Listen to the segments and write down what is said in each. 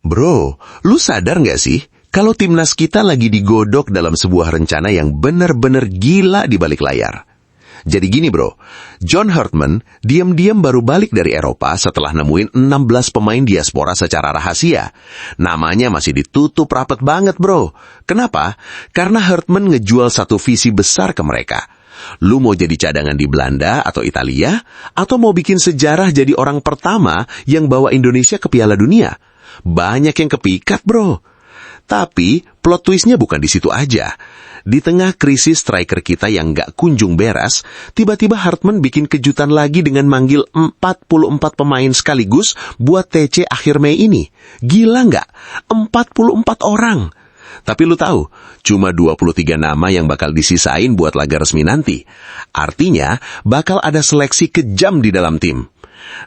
Bro, lu sadar nggak sih kalau timnas kita lagi digodok dalam sebuah rencana yang bener-bener gila di balik layar? Jadi gini bro, John Hartman diam-diam baru balik dari Eropa setelah nemuin 16 pemain diaspora secara rahasia. Namanya masih ditutup rapet banget bro. Kenapa? Karena Hartman ngejual satu visi besar ke mereka. Lu mau jadi cadangan di Belanda atau Italia? Atau mau bikin sejarah jadi orang pertama yang bawa Indonesia ke Piala Dunia? Banyak yang kepikat bro. Tapi plot twistnya bukan di situ aja. Di tengah krisis striker kita yang gak kunjung beres, tiba-tiba Hartman bikin kejutan lagi dengan manggil 44 pemain sekaligus buat TC akhir Mei ini. Gila gak? 44 orang. Tapi lu tahu, cuma 23 nama yang bakal disisain buat laga resmi nanti. Artinya, bakal ada seleksi kejam di dalam tim.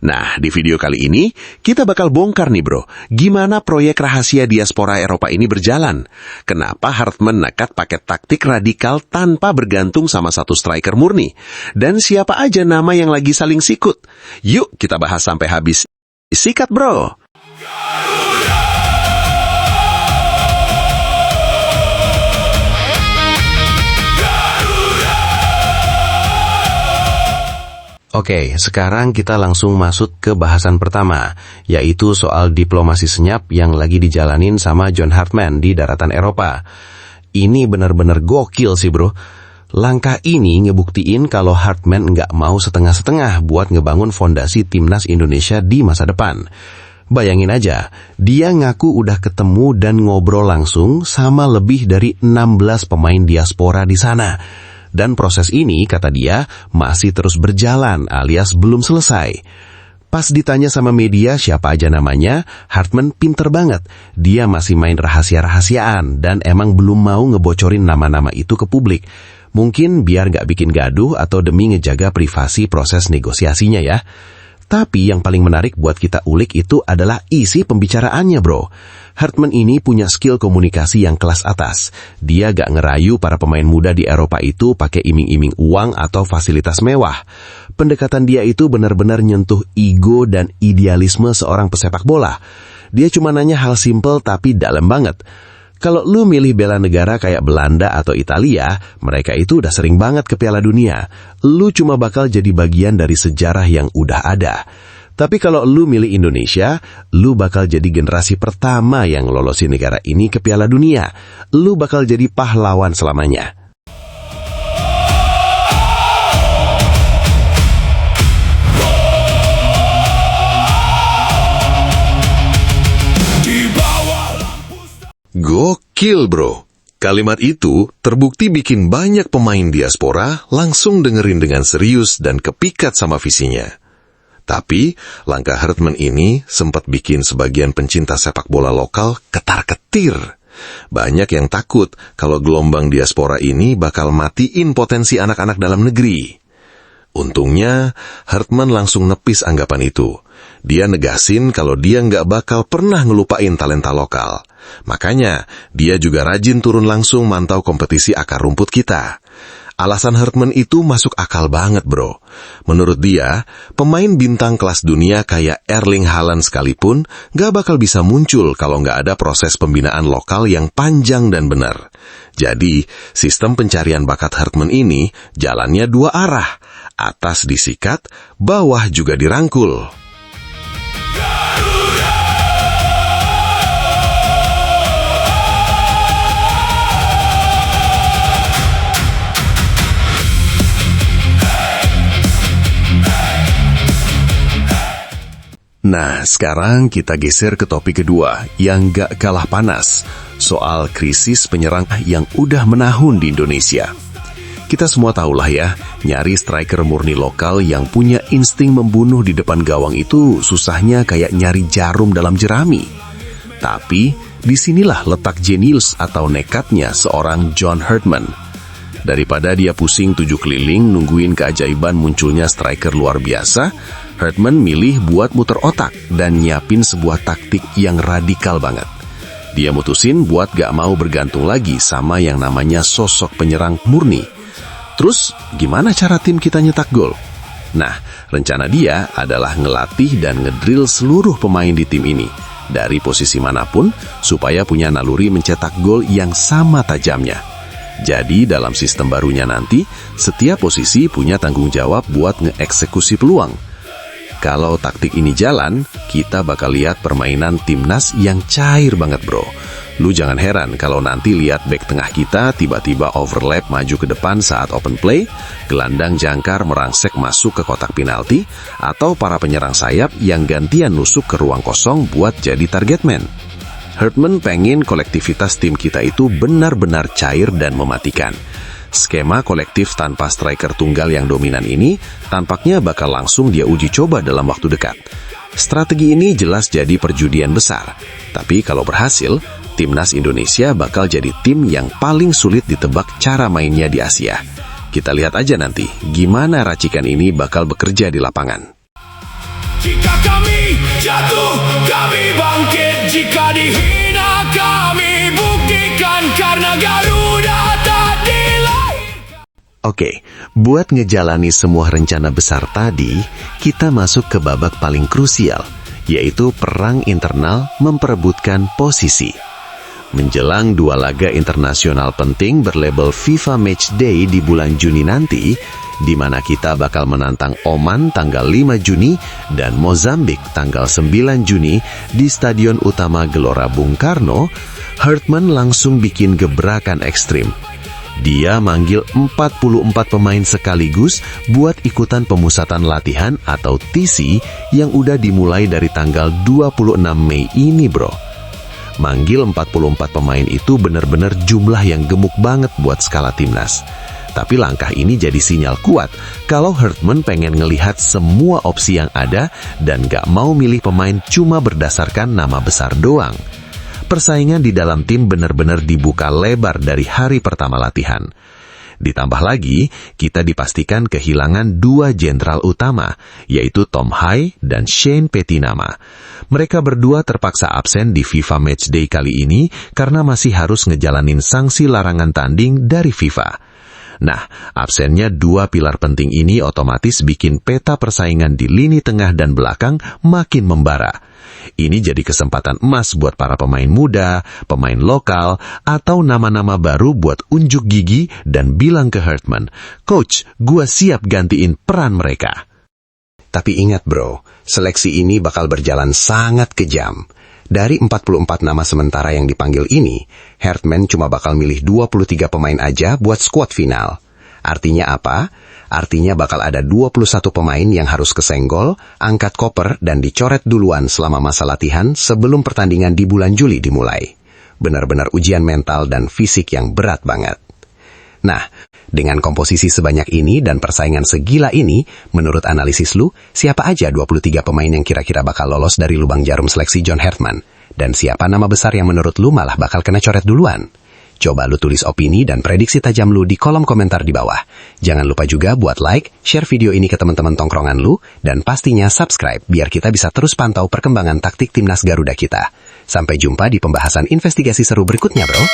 Nah, di video kali ini, kita bakal bongkar nih bro, gimana proyek rahasia diaspora Eropa ini berjalan. Kenapa Hartman nekat pakai taktik radikal tanpa bergantung sama satu striker murni. Dan siapa aja nama yang lagi saling sikut. Yuk, kita bahas sampai habis. Sikat bro! Oke, sekarang kita langsung masuk ke bahasan pertama, yaitu soal diplomasi senyap yang lagi dijalanin sama John Hartman di daratan Eropa. Ini benar-benar gokil sih bro. Langkah ini ngebuktiin kalau Hartman nggak mau setengah-setengah buat ngebangun fondasi timnas Indonesia di masa depan. Bayangin aja, dia ngaku udah ketemu dan ngobrol langsung sama lebih dari 16 pemain diaspora di sana. Dan proses ini, kata dia, masih terus berjalan alias belum selesai. Pas ditanya sama media siapa aja namanya, Hartman pinter banget. Dia masih main rahasia-rahasiaan dan emang belum mau ngebocorin nama-nama itu ke publik. Mungkin biar gak bikin gaduh atau demi ngejaga privasi proses negosiasinya ya. Tapi yang paling menarik buat kita ulik itu adalah isi pembicaraannya bro. Hartman ini punya skill komunikasi yang kelas atas. Dia gak ngerayu para pemain muda di Eropa itu pakai iming-iming uang atau fasilitas mewah. Pendekatan dia itu benar-benar nyentuh ego dan idealisme seorang pesepak bola. Dia cuma nanya hal simple tapi dalam banget. Kalau lu milih bela negara kayak Belanda atau Italia, mereka itu udah sering banget ke Piala Dunia. Lu cuma bakal jadi bagian dari sejarah yang udah ada. Tapi kalau lu milih Indonesia, lu bakal jadi generasi pertama yang lolosin negara ini ke Piala Dunia. Lu bakal jadi pahlawan selamanya. Gokil bro. Kalimat itu terbukti bikin banyak pemain diaspora langsung dengerin dengan serius dan kepikat sama visinya. Tapi, langkah Hartman ini sempat bikin sebagian pencinta sepak bola lokal ketar-ketir. Banyak yang takut kalau gelombang diaspora ini bakal matiin potensi anak-anak dalam negeri. Untungnya, Hartman langsung nepis anggapan itu. Dia negasin kalau dia nggak bakal pernah ngelupain talenta lokal. Makanya, dia juga rajin turun langsung mantau kompetisi akar rumput kita. Alasan Hartman itu masuk akal banget bro. Menurut dia, pemain bintang kelas dunia kayak Erling Haaland sekalipun gak bakal bisa muncul kalau gak ada proses pembinaan lokal yang panjang dan benar. Jadi, sistem pencarian bakat Hartman ini jalannya dua arah. Atas disikat, bawah juga dirangkul. Nah, sekarang kita geser ke topik kedua yang gak kalah panas, soal krisis penyerang yang udah menahun di Indonesia. Kita semua tahulah ya, nyari striker murni lokal yang punya insting membunuh di depan gawang itu susahnya kayak nyari jarum dalam jerami. Tapi, disinilah letak jenius atau nekatnya seorang John Hartman. Daripada dia pusing 7 keliling nungguin keajaiban munculnya striker luar biasa, Hartman milih buat muter otak dan nyiapin sebuah taktik yang radikal banget. Dia mutusin buat gak mau bergantung lagi sama yang namanya sosok penyerang murni. Terus, gimana cara tim kita nyetak gol? Nah, rencana dia adalah ngelatih dan ngedrill seluruh pemain di tim ini. dari posisi manapun supaya punya naluri mencetak gol yang sama tajamnya. Jadi dalam sistem barunya nanti, setiap posisi punya tanggung jawab buat ngeeksekusi peluang. Kalau taktik ini jalan, kita bakal lihat permainan timnas yang cair banget bro. Lu jangan heran kalau nanti lihat bek tengah kita tiba-tiba overlap maju ke depan saat open play, gelandang jangkar merangsek masuk ke kotak penalti, atau para penyerang sayap yang gantian nusuk ke ruang kosong buat jadi target man. Hartman pengen kolektivitas tim kita itu benar-benar cair dan mematikan. Skema kolektif tanpa striker tunggal yang dominan ini tampaknya bakal langsung dia uji coba dalam waktu dekat. Strategi ini jelas jadi perjudian besar, tapi kalau berhasil, timnas Indonesia bakal jadi tim yang paling sulit ditebak cara mainnya di Asia. Kita lihat aja nanti gimana racikan ini bakal bekerja di lapangan. Jika kami jatuh, kami bangkit. Jika dihina, kami buktikan. Karena Garuda tak dilahirkan. Oke, buat ngejalani semua rencana besar tadi, kita masuk ke babak paling krusial, yaitu perang internal memperebutkan posisi. Menjelang 2 laga internasional penting berlabel FIFA Matchday di bulan Juni nanti, di mana kita bakal menantang Oman tanggal 5 Juni dan Mozambik tanggal 9 Juni di Stadion Utama Gelora Bung Karno, Hartman langsung bikin gebrakan ekstrim. Dia manggil 44 pemain sekaligus buat ikutan pemusatan latihan atau TC yang udah dimulai dari tanggal 26 Mei ini bro. Manggil 44 pemain itu benar-benar jumlah yang gemuk banget buat skala timnas. Tapi langkah ini jadi sinyal kuat kalau Hartman pengen ngelihat semua opsi yang ada dan gak mau milih pemain cuma berdasarkan nama besar doang. Persaingan di dalam tim benar-benar dibuka lebar dari hari pertama latihan. Ditambah lagi, kita dipastikan kehilangan 2 jenderal utama, yaitu Tom Hai dan Shane Petinama. Mereka berdua terpaksa absen di FIFA Matchday kali ini karena masih harus ngejalanin sanksi larangan tanding dari FIFA. Nah, absennya 2 pilar penting ini otomatis bikin peta persaingan di lini tengah dan belakang makin membara. Ini jadi kesempatan emas buat para pemain muda, pemain lokal, atau nama-nama baru buat unjuk gigi dan bilang ke Hartman, "Coach, gua siap gantiin peran mereka." Tapi ingat bro, seleksi ini bakal berjalan sangat kejam. Dari 44 nama sementara yang dipanggil ini, Hartman cuma bakal milih 23 pemain aja buat skuad final. Artinya apa? Artinya bakal ada 21 pemain yang harus kesenggol, angkat koper, dan dicoret duluan selama masa latihan sebelum pertandingan di bulan Juli dimulai. Benar-benar ujian mental dan fisik yang berat banget. Nah, dengan komposisi sebanyak ini dan persaingan segila ini, menurut analisis lu, siapa aja 23 pemain yang kira-kira bakal lolos dari lubang jarum seleksi John Hartman? Dan siapa nama besar yang menurut lu malah bakal kena coret duluan? Coba lu tulis opini dan prediksi tajam lu di kolom komentar di bawah. Jangan lupa juga buat like, share video ini ke teman-teman tongkrongan lu, dan pastinya subscribe biar kita bisa terus pantau perkembangan taktik timnas Garuda kita. Sampai jumpa di pembahasan investigasi seru berikutnya bro.